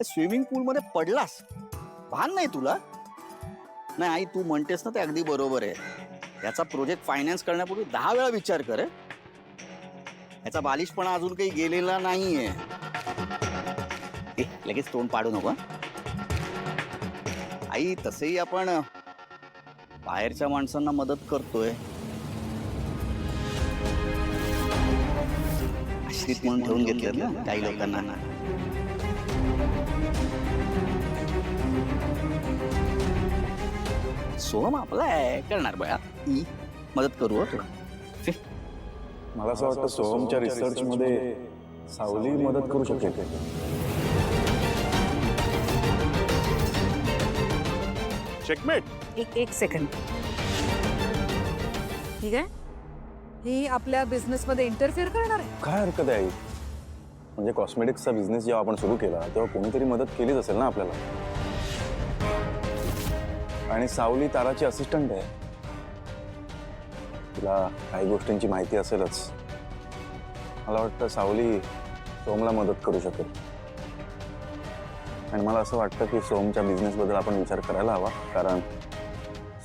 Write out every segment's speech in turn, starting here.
Swimming पूल मध्ये पडलास, भान नाही तुला? नाही आई, तू म्हणतेस ना ते अगदी बरोबर आहे. याचा प्रोजेक्ट फायनान्स करण्यापूर्वी 10 वेळा विचार कर. याचा बालिशपणा अजून काही गेलेला नाहीये. लगेच तोंड पाडू नको. आई, तसेही आपण बाहेरच्या माणसांना मदत करतोय. आश्रित म्हणून ठेवून घेतलेत ना काही लोकांना. सोहम आपला आहे, करणार बया. मदत करू तुला. मला असं वाटतं सोहमच्या रिसर्च मध्ये सावली मदत करू शकेल. चेकमेट. एक सेकंड. ठीक आहे, ही आपल्या बिझनेस मध्ये इंटरफिअर करणार आहे? काय हरकत आहे? म्हणजे कॉस्मेटिक्सचा बिझनेस जेव्हा आपण सुरू केला तेव्हा कोणीतरी मदत केलीच असेल ना आपल्याला. आणि सावली ताराची असिस्टंट आहे. तिला काही गोष्टींची माहिती असेलच. मला वाटतं सावली सोहमला मदत करू शकेल. आणि मला असं वाटतं की सोहमच्या बिझनेसबद्दल आपण विचार करायला हवा, कारण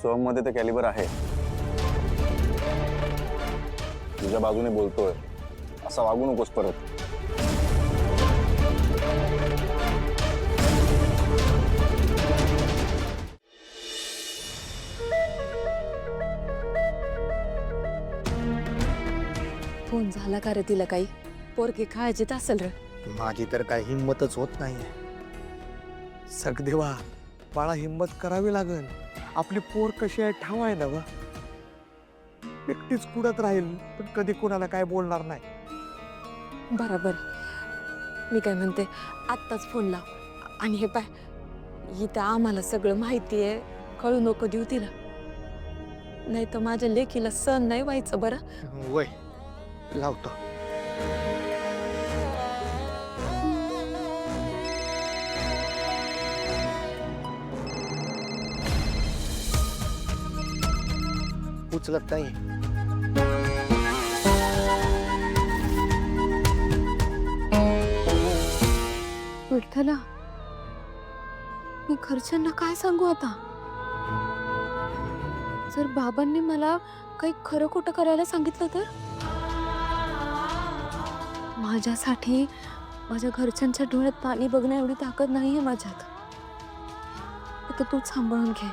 सोहममध्ये ते कॅलिबर आहे. तुझ्या बाजूने बोलतोय, असा वागू नकोस परत. फोन झाला का रे तिला? काही पोरगी काळजीत असेल रे. माझी तर काही हिंमतच होत नाहीये. सगदेवा, बाळा हिंमत करावी लागेल. आपली पोर कशी आहे ठाव आहे ना. एकटीच कुडत राहील, पण कधी कुणाला काय बोलणार नाही. बरोबर. मी काय म्हणते, आत्ताच फोन लाव. आणि हे पाय, इथं आम्हाला सगळं माहिती आहे, कळू नको देऊ तिला. नाही तर माझ्या लेकीला सहन नाही व्हायचं. बरं वय लावतो. उचलत नाही. विठ्ठला, मी घरच्यांना काय सांगू आता? जर बाबांनी मला काही खरं खोटं करायला सांगितलं तर? माझ्यासाठी माझ्या घरच्यांच्या डोळ्यात पाणी बघण्या एवढी ताकद नाहीये माझ्यात. आता तूच सांभाळून घे.